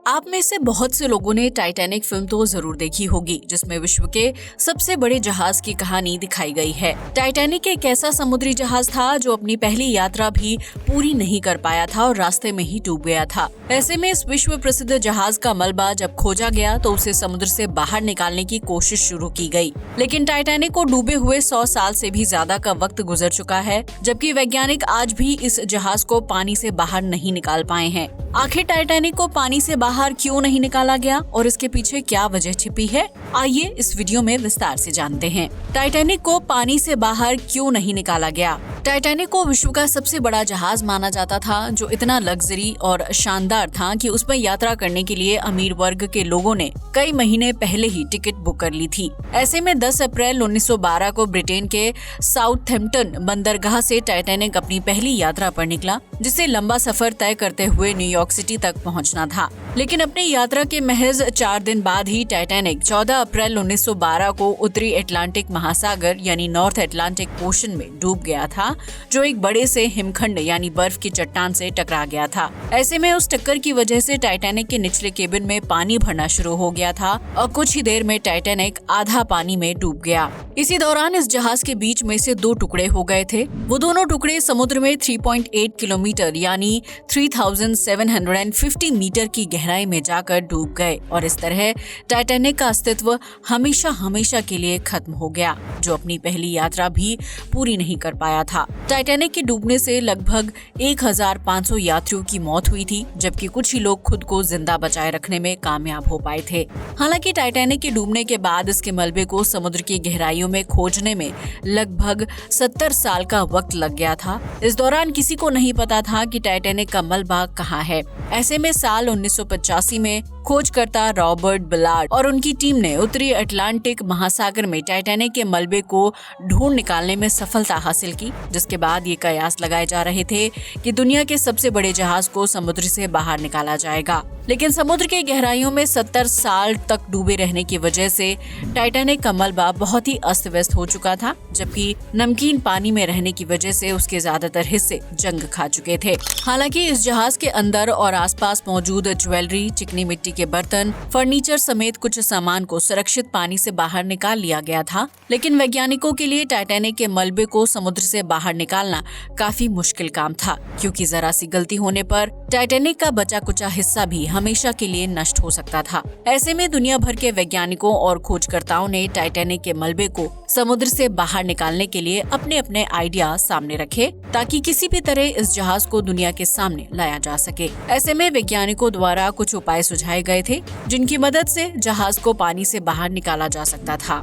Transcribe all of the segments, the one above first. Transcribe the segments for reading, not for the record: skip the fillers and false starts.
आप में से बहुत से लोगों ने टाइटैनिक फिल्म तो जरूर देखी होगी, जिसमें विश्व के सबसे बड़े जहाज की कहानी दिखाई गई है। टाइटैनिक एक ऐसा समुद्री जहाज था जो अपनी पहली यात्रा भी पूरी नहीं कर पाया था और रास्ते में ही डूब गया था। ऐसे में इस विश्व प्रसिद्ध जहाज का मलबा जब खोजा गया तो उसे समुद्र से बाहर निकालने की कोशिश शुरू की गई, लेकिन टाइटैनिक को डूबे हुए 100 साल से भी ज्यादा का वक्त गुजर चुका है, जबकि वैज्ञानिक आज भी इस जहाज को पानी से बाहर नहीं निकाल पाए हैं। आखिर टाइटैनिक को पानी से बाहर क्यों नहीं निकाला गया और इसके पीछे क्या वजह छिपी है, आइए इस वीडियो में विस्तार से जानते हैं। टाइटैनिक को पानी से बाहर क्यों नहीं निकाला गया? टाइटैनिक को विश्व का सबसे बड़ा जहाज माना जाता था, जो इतना लग्जरी और शानदार था कि उसमें यात्रा करने के लिए अमीर वर्ग के लोगों ने कई महीने पहले ही टिकट बुक कर ली थी। ऐसे में 10 अप्रैल 1912 को ब्रिटेन के साउथहैम्पटन बंदरगाह से टाइटैनिक अपनी पहली यात्रा पर निकला, जिसे लंबा सफर तय करते हुए न्यूयॉर्क सिटी तक पहुंचना था। लेकिन अपनी यात्रा के महज 4 दिन बाद ही टाइटैनिक 14 अप्रैल 1912 को उत्तरी अटलांटिक महासागर यानी नॉर्थ अटलांटिक ओशन में डूब गया था, जो एक बड़े से हिमखंड यानी बर्फ की चट्टान से टकरा गया था। ऐसे में उस टक्कर की वजह से टाइटैनिक के निचले केबिन में पानी भरना शुरू हो गया था और कुछ ही देर में टाइटैनिक आधा पानी में डूब गया। इसी दौरान इस जहाज के बीच में से 2 टुकड़े हो गए थे। वो दोनों टुकड़े समुद्र में 3.8 किलोमीटर यानी 3750 मीटर की गहराई में जाकर डूब गए और इस तरह टाइटैनिक का अस्तित्व हमेशा हमेशा के लिए खत्म हो गया, जो अपनी पहली यात्रा भी पूरी नहीं कर पाया था। टाइटैनिक के डूबने से लगभग 1500 यात्रियों की मौत हुई थी, जबकि कुछ ही लोग खुद को जिंदा बचाए रखने में कामयाब हो पाए थे। हालांकि टाइटैनिक के डूबने के बाद इसके मलबे को समुद्र की गहराइयों में खोजने में लगभग 70 साल का वक्त लग गया था। इस दौरान किसी को नहीं पता था कि टाइटैनिक का मलबा कहाँ है। ऐसे में साल 1985 में खोजकर्ता रॉबर्ट बिलार्ड और उनकी टीम ने उत्तरी अटलांटिक महासागर में टाइटैनिक के मलबे को ढूंढ निकालने में सफलता हासिल की, जिसके बाद ये कयास लगाए जा रहे थे कि दुनिया के सबसे बड़े जहाज को समुद्र से बाहर निकाला जाएगा। लेकिन समुद्र के गहराइयों में 70 साल तक डूबे रहने की वजह से टाइटैनिक का मलबा बहुत ही अस्त व्यस्त हो चुका था, जबकि नमकीन पानी में रहने की वजह से उसके ज्यादातर हिस्से जंग खा चुके थे। हालांकि इस जहाज के अंदर और आसपास मौजूद ज्वेलरी, चिकनी मिट्टी के बर्तन, फर्नीचर समेत कुछ सामान को सुरक्षित पानी से बाहर निकाल लिया गया था, लेकिन वैज्ञानिकों के लिए टाइटैनिक के मलबे को समुद्र से बाहर निकालना काफी मुश्किल काम था, क्योंकि जरा सी गलती होने पर टाइटैनिक का बचा कुचा हिस्सा भी हमेशा के लिए नष्ट हो सकता था। ऐसे में दुनिया भर के वैज्ञानिकों और खोजकर्ताओं ने टाइटैनिक के मलबे को समुद्र से बाहर निकालने के लिए अपने अपने आइडिया सामने रखे, ताकि किसी भी तरह इस जहाज को दुनिया के सामने लाया जा सके। ऐसे में वैज्ञानिकों द्वारा कुछ उपाय सुझाए गए थे, जिनकी मदद से जहाज को पानी से बाहर निकाला जा सकता था।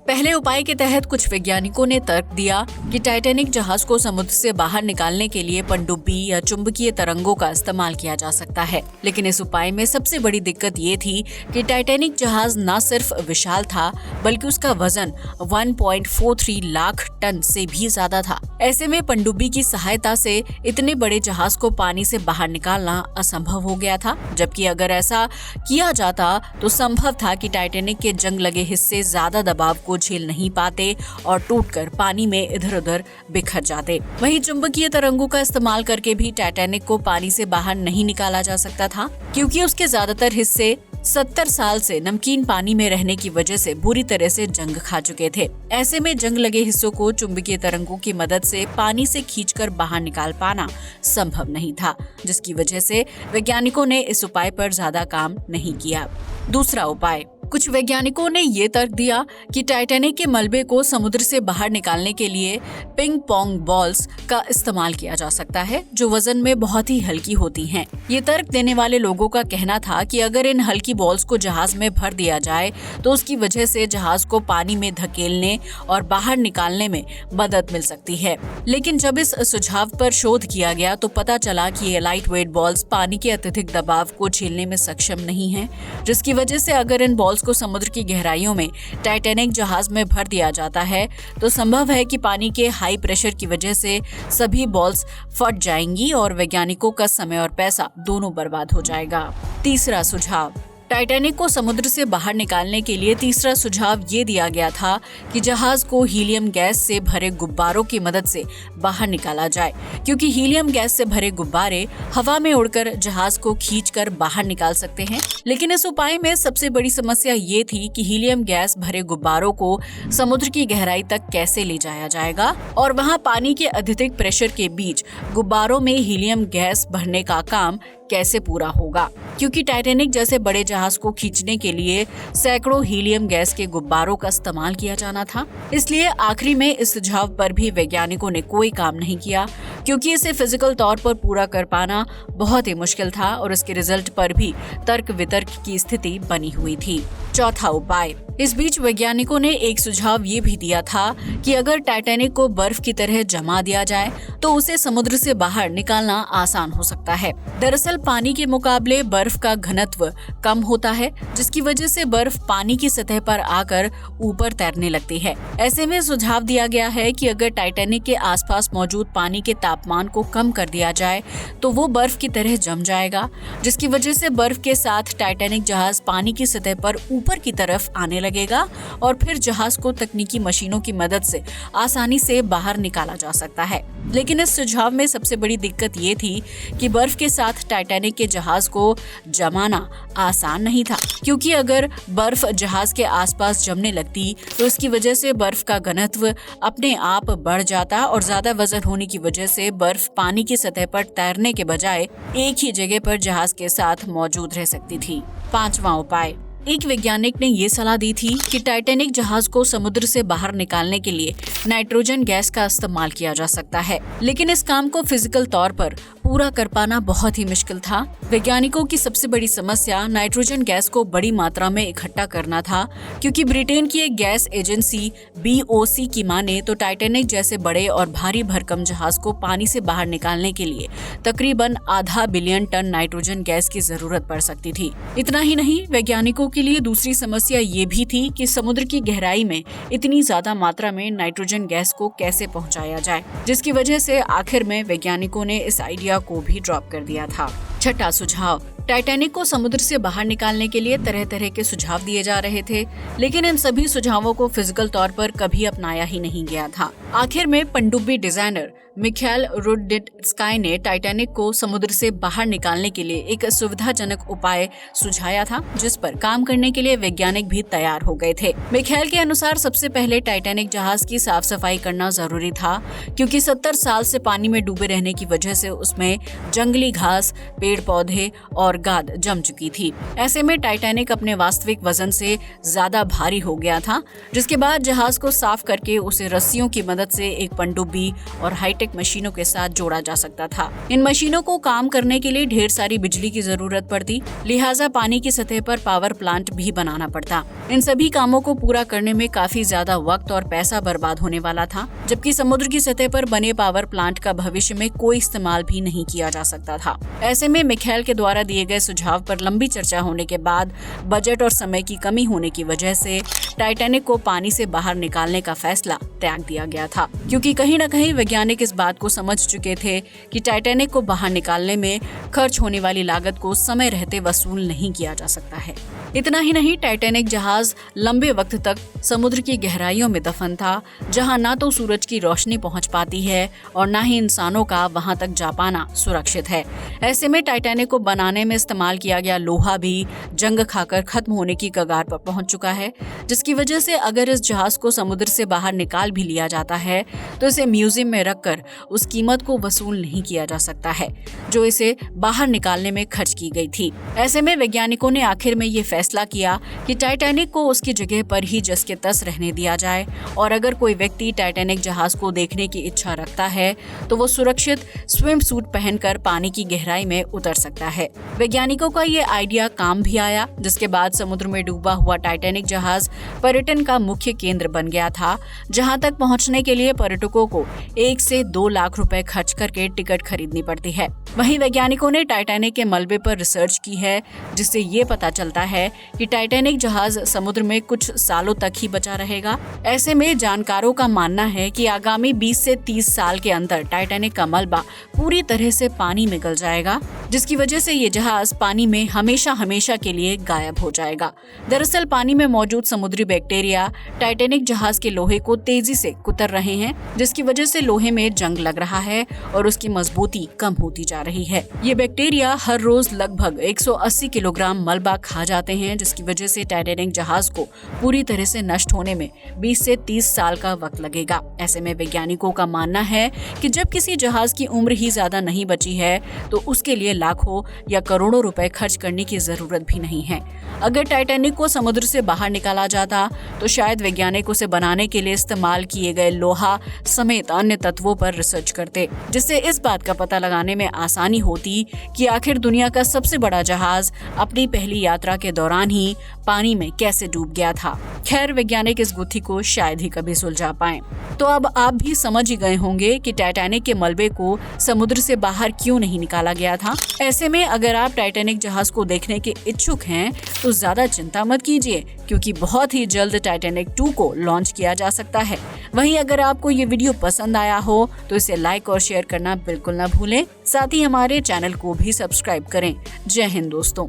पहले उपाय के तहत कुछ वैज्ञानिकों ने तर्क दिया कि टाइटैनिक जहाज को समुद्र से बाहर निकालने के लिए पनडुब्बी या चुंबकीय तरंगों का इस्तेमाल किया जा सकता है। लेकिन इस उपाय में सबसे बड़ी दिक्कत ये थी कि टाइटैनिक जहाज न सिर्फ विशाल था, बल्कि उसका वजन 1.43 लाख टन से भी ज्यादा था। ऐसे में पनडुब्बी की सहायता से इतने बड़े जहाज को पानी से बाहर निकालना असंभव हो गया था, जबकि अगर ऐसा किया जाता तो संभव था कि टाइटैनिक के जंग लगे हिस्से ज्यादा दबाव को झेल नहीं पाते और टूटकर पानी में इधर उधर बिखर जाते। वहीं चुंबकीय तरंगों का इस्तेमाल करके भी टाइटैनिक को पानी से बाहर नहीं निकाला जा सकता था, क्योंकि उसके ज्यादातर हिस्से 70 साल से नमकीन पानी में रहने की वजह से बुरी तरह से जंग खा चुके थे। ऐसे में जंग लगे हिस्सों को चुंबकीय तरंगों की मदद से पानी से खींचकर बाहर निकाल पाना संभव नहीं था, जिसकी वजह से वैज्ञानिकों ने इस उपाय पर ज्यादा काम नहीं किया। दूसरा उपाय, कुछ वैज्ञानिकों ने ये तर्क दिया कि टाइटैनिक के मलबे को समुद्र से बाहर निकालने के लिए पिंग पोंग बॉल्स का इस्तेमाल किया जा सकता है, जो वजन में बहुत ही हल्की होती हैं। ये तर्क देने वाले लोगों का कहना था कि अगर इन हल्की बॉल्स को जहाज में भर दिया जाए तो उसकी वजह से जहाज को पानी में धकेलने और बाहर निकालने में मदद मिल सकती है। लेकिन जब इस सुझाव पर शोध किया गया तो पता चला कि ये लाइट वेट बॉल्स पानी के अत्यधिक दबाव को झेलने में सक्षम नहीं है, जिसकी वजह से अगर इन बॉल्स को समुद्र की गहराइयों में टाइटैनिक जहाज में भर दिया जाता है तो संभव है कि पानी के हाई प्रेशर की वजह से सभी बॉल्स फट जाएंगी और वैज्ञानिकों का समय और पैसा दोनों बर्बाद हो जाएगा। तीसरा सुझाव, टाइटैनिक को समुद्र से बाहर निकालने के लिए तीसरा सुझाव ये दिया गया था कि जहाज को हीलियम गैस से भरे गुब्बारों की मदद से बाहर निकाला जाए, क्योंकि हीलियम गैस से भरे गुब्बारे हवा में उड़कर जहाज को खींचकर बाहर निकाल सकते हैं। लेकिन इस उपाय में सबसे बड़ी समस्या ये थी कि हीलियम गैस भरे गुब्बारों को समुद्र की गहराई तक कैसे ले जाया जाएगा और वहां पानी के अत्यधिक प्रेशर के बीच गुब्बारों में हीलियम गैस भरने का काम कैसे पूरा होगा, क्योंकि टाइटैनिक जैसे बड़े जहाज को खींचने के लिए सैकड़ों हीलियम गैस के गुब्बारों का इस्तेमाल किया जाना था। इसलिए आखिरी में इस सुझाव पर भी वैज्ञानिकों ने कोई काम नहीं किया, क्योंकि इसे फिजिकल तौर पर पूरा कर पाना बहुत ही मुश्किल था और इसके रिजल्ट पर भी तर्क वितर्क की स्थिति बनी हुई थी। चौथा उपाय। इस बीच वैज्ञानिकों ने एक सुझाव ये भी दिया था कि अगर टाइटैनिक को बर्फ की तरह जमा दिया जाए तो उसे समुद्र से बाहर निकालना आसान हो सकता है। दरअसल पानी के मुकाबले बर्फ का घनत्व कम होता है, जिसकी वजह से बर्फ पानी की सतह पर आकर ऊपर तैरने लगती है। ऐसे में सुझाव दिया गया है कि अगर टाइटैनिक के आसपास मौजूद पानी के तापमान को कम कर दिया जाए तो वो बर्फ की तरह जम जाएगा, जिसकी वजह से बर्फ के साथ टाइटैनिक जहाज पानी की सतह पर ऊपर की तरफ आने लगेगा और फिर जहाज को तकनीकी मशीनों की मदद से आसानी से बाहर निकाला जा सकता है। लेकिन इस सुझाव में सबसे बड़ी दिक्कत ये थी कि बर्फ के साथ टाइटैनिक के जहाज को जमाना आसान नहीं था, क्योंकि अगर बर्फ जहाज के आसपास जमने लगती तो इसकी वजह से बर्फ का घनत्व अपने आप बढ़ जाता और ज्यादा वजन होने की वजह से बर्फ पानी की सतह पर तैरने के बजाय एक ही जगह पर जहाज के साथ मौजूद रह सकती थी। पांचवा उपाय। एक वैज्ञानिक ने ये सलाह दी थी कि टाइटैनिक जहाज को समुद्र से बाहर निकालने के लिए नाइट्रोजन गैस का इस्तेमाल किया जा सकता है, लेकिन इस काम को फिजिकल तौर पर पूरा कर पाना बहुत ही मुश्किल था। वैज्ञानिकों की सबसे बड़ी समस्या नाइट्रोजन गैस को बड़ी मात्रा में इकट्ठा करना था, क्योंकि ब्रिटेन की एक गैस एजेंसी BOC की माने तो टाइटैनिक जैसे बड़े और भारी भरकम जहाज को पानी से बाहर निकालने के लिए तकरीबन आधा बिलियन टन नाइट्रोजन गैस की जरूरत पड़ सकती थी। इतना ही नहीं, वैज्ञानिकों के लिए दूसरी समस्या ये भी थी कि समुद्र की गहराई में इतनी ज्यादा मात्रा में नाइट्रोजन गैस को कैसे पहुंचाया जाए, जिसकी वजह से आखिर में वैज्ञानिकों ने इस आइडिया को भी ड्रॉप कर दिया था। छठा सुझाव। टाइटैनिक को समुद्र से बाहर निकालने के लिए तरह तरह के सुझाव दिए जा रहे थे, लेकिन इन सभी सुझावों को फिजिकल तौर पर कभी अपनाया ही नहीं गया था। आखिर में पनडुब्बी डिजाइनर मिखाइल रुडनित्स्की ने टाइटैनिक को समुद्र से बाहर निकालने के लिए एक सुविधाजनक उपाय सुझाया था, जिस पर काम करने के लिए वैज्ञानिक भी तैयार हो गए थे। मिखाइल के अनुसार सबसे पहले टाइटैनिक जहाज की साफ सफाई करना जरूरी था, क्योंकि 70 साल से पानी में डूबे रहने की वजह से उसमें जंगली घास, पेड़ पौधे और गाद जम चुकी थी। ऐसे में टाइटैनिक अपने वास्तविक वजन से ज्यादा भारी हो गया था, जिसके बाद जहाज को साफ करके उसे रस्सियों की मदद से एक पनडुब्बी और हाईटेक मशीनों के साथ जोड़ा जा सकता था। इन मशीनों को काम करने के लिए ढेर सारी बिजली की जरूरत पड़ती, लिहाजा पानी की सतह पर पावर प्लांट भी बनाना पड़ता। इन सभी कामों को पूरा करने में काफी ज्यादा वक्त और पैसा बर्बाद होने वाला था, जबकि समुद्र की सतह पर बने पावर प्लांट का भविष्य में कोई इस्तेमाल भी नहीं किया जा सकता था। ऐसे में मिखाइल के द्वारा दिए गए सुझाव पर लंबी चर्चा होने के बाद बजट और समय की कमी होने की वजह से टाइटैनिक को पानी से बाहर निकालने का फैसला त्याग दिया गया था, क्योंकि कहीं न कहीं वैज्ञानिक इस बात को समझ चुके थे कि टाइटैनिक को बाहर निकालने में खर्च होने वाली लागत को समय रहते वसूल नहीं किया जा सकता है। इतना ही नहीं, टाइटैनिक जहाज लंबे वक्त तक समुद्र की गहराइयों में दफन था, जहां ना तो सूरज की रोशनी पहुंच पाती है और ना ही इंसानों का वहां तक जा पाना सुरक्षित है। ऐसे में टाइटैनिक को बनाने में इस्तेमाल किया गया लोहा भी जंग खाकर खत्म होने की कगार पर पहुंच चुका है, जिसकी वजह से अगर इस जहाज को समुद्र से बाहर निकाल भी लिया जाता है तो इसे म्यूजियम में रखकर उस कीमत को वसूल नहीं किया जा सकता है जो इसे बाहर निकालने में खर्च की गई थी। ऐसे में वैज्ञानिकों ने आखिर में ये फैसला किया कि टाइटैनिक को उसकी जगह पर ही जस के तस रहने दिया जाए, और अगर कोई व्यक्ति टाइटैनिक जहाज को देखने की इच्छा रखता है तो वो सुरक्षित स्विम सूट पहनकर पानी की गहराई में उतर सकता है। वैज्ञानिकों का ये आइडिया काम भी आया, जिसके बाद समुद्र में डूबा हुआ टाइटैनिक जहाज पर्यटन का मुख्य केंद्र बन गया था, जहां तक पहुंचने के लिए पर्यटकों को 1 से 2 लाख रुपए खर्च करके टिकट खरीदनी पड़ती है। वहीं वैज्ञानिकों ने टाइटैनिक के मलबे पर रिसर्च की है, जिससे ये पता चलता है कि टाइटैनिक जहाज समुद्र में कुछ सालों तक ही बचा रहेगा। ऐसे में जानकारों का मानना है कि आगामी 20 से 30 साल के अंदर टाइटैनिक का मलबा पूरी तरह से पानी में गल जाएगा, जिसकी वजह से ये जहाज पानी में हमेशा हमेशा के लिए गायब हो जाएगा। दरअसल पानी में मौजूद समुद्री बैक्टीरिया टाइटैनिक जहाज के लोहे को तेजी से कुतर रहे हैं, जिसकी वजह से लोहे में जंग लग रहा है और उसकी मजबूती कम होती जा रही है। ये बैक्टीरिया हर रोज लगभग 180 किलोग्राम मलबा खा जाते हैं, जिसकी वजह से टाइटैनिक जहाज को पूरी तरह से नष्ट होने में 20 से 30 साल का वक्त लगेगा। ऐसे में वैज्ञानिकों का मानना है कि जब किसी जहाज की उम्र ही ज्यादा नहीं बची है तो उसके लिए लाखों या करोड़ों रुपए खर्च करने की जरूरत भी नहीं है। अगर टाइटैनिक को समुद्र से बाहर निकाला जाता तो शायद वैज्ञानिक उसे बनाने के लिए इस्तेमाल किए गए लोहा समेत अन्य तत्वों पर रिसर्च करते, जिससे इस बात का पता लगाने में आसानी होती कि आखिर दुनिया का सबसे बड़ा जहाज अपनी पहली यात्रा के दौरान ही पानी में कैसे डूब गया था। खैर, वैज्ञानिक इस गुत्थी को शायद ही कभी सुलझा पाएं। तो अब आप भी समझ ही गए होंगे कि टाइटैनिक के मलबे को समुद्र से बाहर क्यों नहीं निकाला गया था। ऐसे में अगर आप टाइटैनिक जहाज को देखने के इच्छुक हैं तो ज्यादा चिंता मत कीजिए, क्योंकि बहुत ही जल्द टाइटैनिक 2 को लॉन्च किया जा सकता है। वहीं अगर आपको ये वीडियो पसंद आया हो तो इसे लाइक और शेयर करना बिल्कुल ना भूलें। साथ ही हमारे चैनल को भी सब्सक्राइब करें। जय हिंद दोस्तों।